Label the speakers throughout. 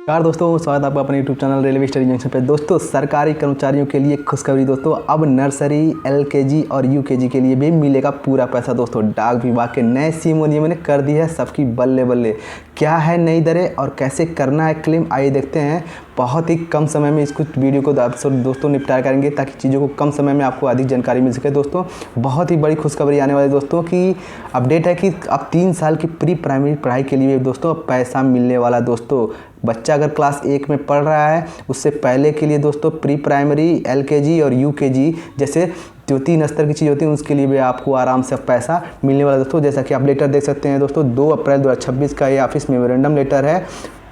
Speaker 1: नमस्कार दोस्तों, स्वागत है आपका अपने YouTube channel railway study junction पे। दोस्तों, सरकारी कर्मचारियों के लिए खुशखबरी दोस्तों, अब नर्सरी, एलकेजी और यूकेजी के लिए भी मिलेगा पूरा पैसा। दोस्तों, डाक विभाग के नए सीएमओ नियमों ने कर दी है सबकी बल्ले बल्ले। क्या है नई दरें और कैसे करना है क्लेम, आइए देखते हैं। बहुत ही कम समय में इसको वीडियो को दोस्तों निपटारा करेंगे ताकि चीज़ों को कम समय में आपको अधिक जानकारी मिल सके। दोस्तों, बहुत ही बड़ी खुशखबरी आने वाली दोस्तों की अपडेट है कि अब 3 साल की प्री प्राइमरी पढ़ाई के लिए दोस्तों पैसा मिलने वाला। दोस्तों, बच्चा अगर क्लास 1 में पढ़ रहा है उससे पहले के लिए दोस्तों प्री प्राइमरी, एलकेजी और यूकेजी जैसे जो 3 स्तर की चीज़ होती है उसके लिए भी आपको आराम से पैसा मिलने वाला। दोस्तों, जैसा कि आप लेटर देख सकते हैं दोस्तों, 2 अप्रैल 2026 का ये ऑफिस मेमोरेंडम लेटर है,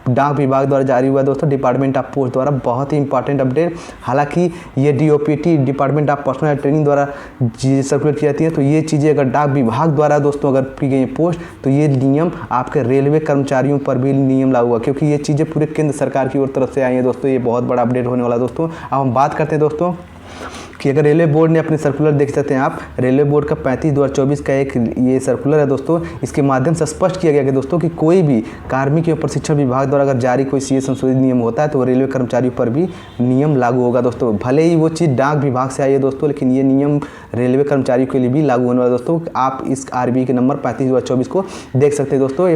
Speaker 1: डाक विभाग द्वारा जारी हुआ दोस्तों, डिपार्टमेंट ऑफ पोस्ट द्वारा। बहुत ही इंपॉर्टेंट अपडेट। हालांकि ये DOPT, department of personal training द्वारा चीज़ें सर्कुलेट की जाती हैं, तो ये चीज़ें अगर डाक विभाग द्वारा दोस्तों अगर की गई पोस्ट, तो ये नियम आपके रेलवे कर्मचारियों पर भी नियम लागू हुआ, क्योंकि ये चीज़ें पूरे केंद्र सरकार की ओर तरफ से आई हैं। दोस्तों, ये बहुत बड़ा अपडेट होने वाला। दोस्तों, अब हम बात करते हैं दोस्तों कि अगर रेलवे बोर्ड ने अपने सर्कुलर देख सकते हैं आप, रेलवे बोर्ड का 35/2024 का एक ये सर्कुलर है दोस्तों। इसके माध्यम से स्पष्ट किया गया कि दोस्तों कि कोई भी कार्मिक एवं प्रशिक्षण विभाग द्वारा अगर जारी कोई सीए संशोधित नियम होता है तो रेलवे कर्मचारियों पर भी नियम लागू होगा। दोस्तों, भले ही वो चीज़ डाक विभाग से आई है दोस्तों, लेकिन ये नियम रेलवे कर्मचारियों के लिए भी लागू होने वाला। दोस्तों, आप इस आरबीआई के नंबर 35/2024 को देख सकते हैं। दोस्तों, ये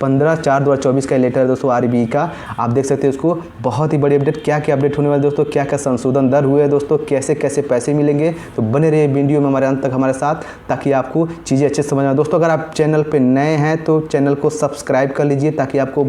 Speaker 1: 15/4/2024 का लेटर है दोस्तों आरबीआई का, आप देख सकते हैं उसको। बहुत ही बड़ी अपडेट। क्या क्या अपडेट होने वाले दोस्तों, क्या क्या संशोधन दर हुए दोस्तों, कैसे कैसे पैसे मिलेंगे, तो बने रहिए वीडियो में हमारे अंत तक हमारे साथ, ताकि आपको चीज़ें अच्छे से समझ आए। दोस्तों, अगर आप चैनल पे नए हैं तो चैनल को सब्सक्राइब कर लीजिए ताकि आपको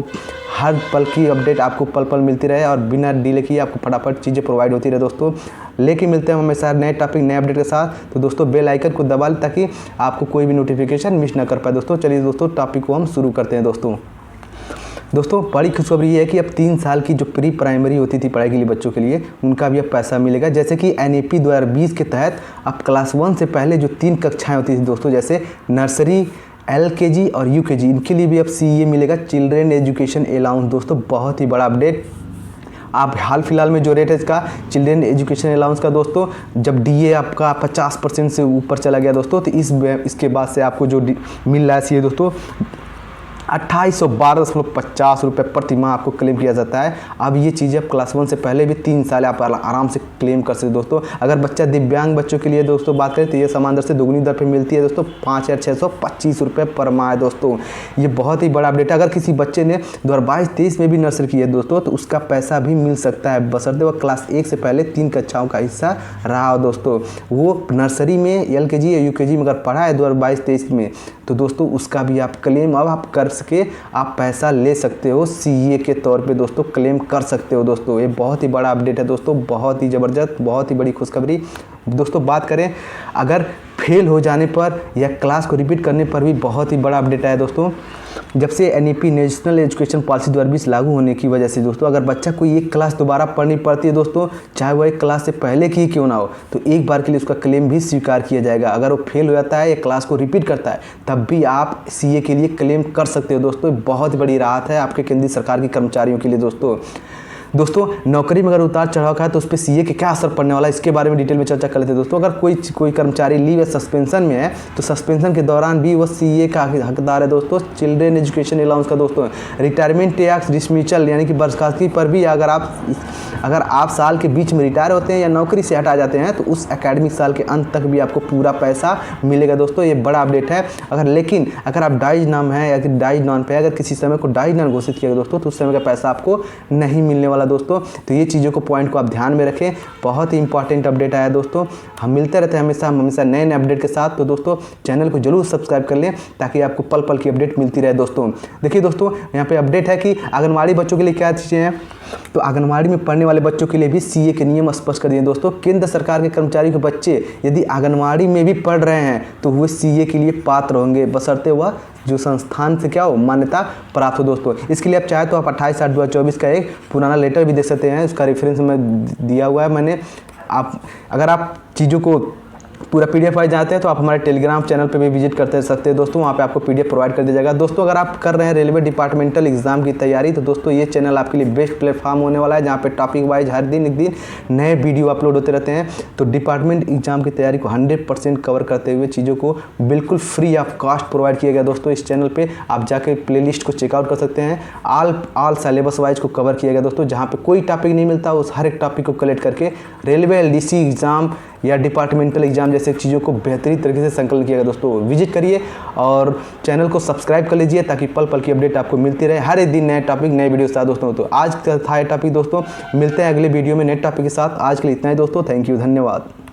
Speaker 1: हर पल की अपडेट आपको पल पल मिलती रहे और बिना डिले किए आपको फटाफट चीज़ें प्रोवाइड होती रहे। दोस्तों, लेके मिलते हैं हमेशा नए टॉपिक, नए अपडेट के साथ। तो दोस्तों, बेल आइकन को दबा लें ताकि आपको कोई भी नोटिफिकेशन मिस ना कर पाए। दोस्तों, चलिए दोस्तों टॉपिक को हम शुरू करते हैं। दोस्तों, बड़ी खुशखबरी ये है कि अब 3 साल की जो प्री प्राइमरी होती थी पढ़ाई के लिए बच्चों के लिए, उनका भी अब पैसा मिलेगा। जैसे कि एनईपी 2020 के तहत अब क्लास 1 से पहले जो 3 कक्षाएं होती थी दोस्तों, जैसे नर्सरी, एलकेजी और यूकेजी, इनके लिए भी अब सीए मिलेगा, चिल्ड्रेन एजुकेशन अलाउंस। दोस्तों, बहुत ही बड़ा अपडेट। आप हाल फिलहाल में जो रेट है इसका चिल्ड्रेन एजुकेशन अलाउंस का दोस्तों, जब डीए आपका 50% से ऊपर चला गया दोस्तों, तो इसके बाद से आपको जो मिल रहा है दोस्तों 2812.50 रुपये प्रति माह आपको क्लेम किया जाता है। अब ये चीज़ें अब क्लास 1 से पहले भी 3 साल आप आराम से क्लेम कर सकते दोस्तों। अगर बच्चा दिव्यांग बच्चों के लिए दोस्तों बात करें तो ये समान दर से दोगुनी दर पे मिलती है दोस्तों, 5625 रुपये पर माह है दोस्तों। ये बहुत ही बड़ा अपडेट है। अगर किसी बच्चे ने 2022-23 में भी नर्सरी की है दोस्तों, तो उसका पैसा भी मिल सकता है, बशर्ते वह क्लास 1 से पहले 3 कक्षाओं का हिस्सा रहा हो। दोस्तों, वो नर्सरी में, एलकेजी या यूकेजी में अगर पढ़ा है 2022-23 में, तो दोस्तों उसका भी आप क्लेम अब आप कर सके, आप पैसा ले सकते हो सीए के तौर पे दोस्तों, क्लेम कर सकते हो। दोस्तों, ये बहुत ही बड़ा अपडेट है दोस्तों, बहुत ही ज़बरदस्त, बहुत ही बड़ी खुशखबरी। दोस्तों, बात करें अगर फेल हो जाने पर या क्लास को रिपीट करने पर भी बहुत ही बड़ा अपडेट है दोस्तों। जब से एनईपी नेशनल एजुकेशन पॉलिसी 2020 लागू होने की वजह से दोस्तों, अगर बच्चा कोई एक क्लास दोबारा पढ़नी पड़ती है दोस्तों, चाहे वो एक क्लास से पहले की ही क्यों ना हो, तो एक बार के लिए उसका क्लेम भी स्वीकार किया जाएगा। अगर वो फेल हो जाता है या क्लास को रिपीट करता है, तब भी आप सीए के लिए क्लेम कर सकते हो। दोस्तों, बहुत बड़ी राहत है आपके केंद्रीय सरकार के कर्मचारियों के लिए। दोस्तों, नौकरी में अगर उतार चढ़ाव है तो उस पर सीए के क्या असर पड़ने वाला है, इसके बारे में डिटेल में चर्चा कर लेते हैं। दोस्तों, अगर कोई कर्मचारी लीव या सस्पेंशन में है तो सस्पेंशन के दौरान भी वो सीए का हकदार है दोस्तों, चिल्ड्रेन एजुकेशन अलाउंस का। दोस्तों, रिटायरमेंट टैक्स डिसमिसल यानी कि बर्खास्तगी पर भी अगर आप साल के बीच में रिटायर होते हैं या नौकरी से हटा जाते हैं तो उस एकेडमिक साल के अंत तक भी आपको पूरा पैसा मिलेगा। दोस्तों, ये बड़ा अपडेट है। अगर आप डाइज नाम है या डाइज नॉन पे अगर किसी समय को डाइज नॉन घोषित किया दोस्तों, तो उस समय का पैसा आपको नहीं मिलने वाला दोस्तों। तो ये चीज़ों को पॉइंट को आप ध्यान में रखें, बहुत ही इंपॉर्टेंट अपडेट आया दोस्तों। हम मिलते रहते हैं हमेशा नए नए अपडेट के साथ। तो दोस्तों, चैनल को जरूर सब्सक्राइब कर लें ताकि आपको पल पल की अपडेट मिलती रहे। दोस्तों, देखिए दोस्तों, यहाँ पे अपडेट है कि आंगनबाड़ी बच्चों के लिए क्या चीज़ें हैं, तो आंगनबाड़ी में पढ़ने वाले बच्चों के लिए भी सीए के नियम स्पष्ट कर दिए दोस्तों। केंद्र सरकार के कर्मचारियों के बच्चे यदि आंगनबाड़ी में भी पढ़ रहे हैं तो वो सीए के लिए पात्र होंगे, बशर्ते वह जो संस्थान से क्या हो, मान्यता प्राप्त हो। दोस्तों, इसके लिए आप चाहे तो आप 28/8/2024 का एक पुराना लेटर भी देख सकते हैं, उसका रेफरेंस में दिया हुआ है मैंने। अगर आप चीज़ों को पूरा पीडीएफ फाइल जाते हैं तो आप हमारे टेलीग्राम चैनल पे भी विजिट करते सकते हैं दोस्तों, वहाँ पे आपको पीडीएफ प्रोवाइड कर दिया जाएगा। दोस्तों अगर आप कर रहे हैं रेलवे डिपार्टमेंटल एग्जाम की तैयारी तो दोस्तों ये चैनल आपके लिए बेस्ट प्लेटफॉर्म होने वाला है, जहाँ पे टॉपिक वाइज हर दिन एक दिन नए वीडियो अपलोड होते रहते हैं। तो डिपार्टमेंट एग्जाम की तैयारी को 100% कवर करते हुए चीज़ों को बिल्कुल फ्री ऑफ कॉस्ट प्रोवाइड किया गया दोस्तों। इस चैनल पर आप जाके प्लेलिस्ट को चेकआउट कर सकते हैं। ऑल सिलेबस वाइज को कवर किया गया दोस्तों, जहाँ पे कोई टॉपिक नहीं मिलता उस हर एक टॉपिक को कलेक्ट करके रेलवे एलडीसी एग्जाम या डिपार्टमेंटल एग्जाम जैसे चीज़ों को बेहतरीन तरीके से संकलन किया गया दोस्तों। विजिट करिए और चैनल को सब्सक्राइब कर लीजिए ताकि पल पल की अपडेट आपको मिलती रहे, हर एक दिन नए टॉपिक नए वीडियो के साथ दोस्तों। तो आज का था ये टॉपिक दोस्तों, मिलते हैं अगले वीडियो में नए टॉपिक के साथ। आज के लिए इतना ही दोस्तों, थैंक यू, धन्यवाद।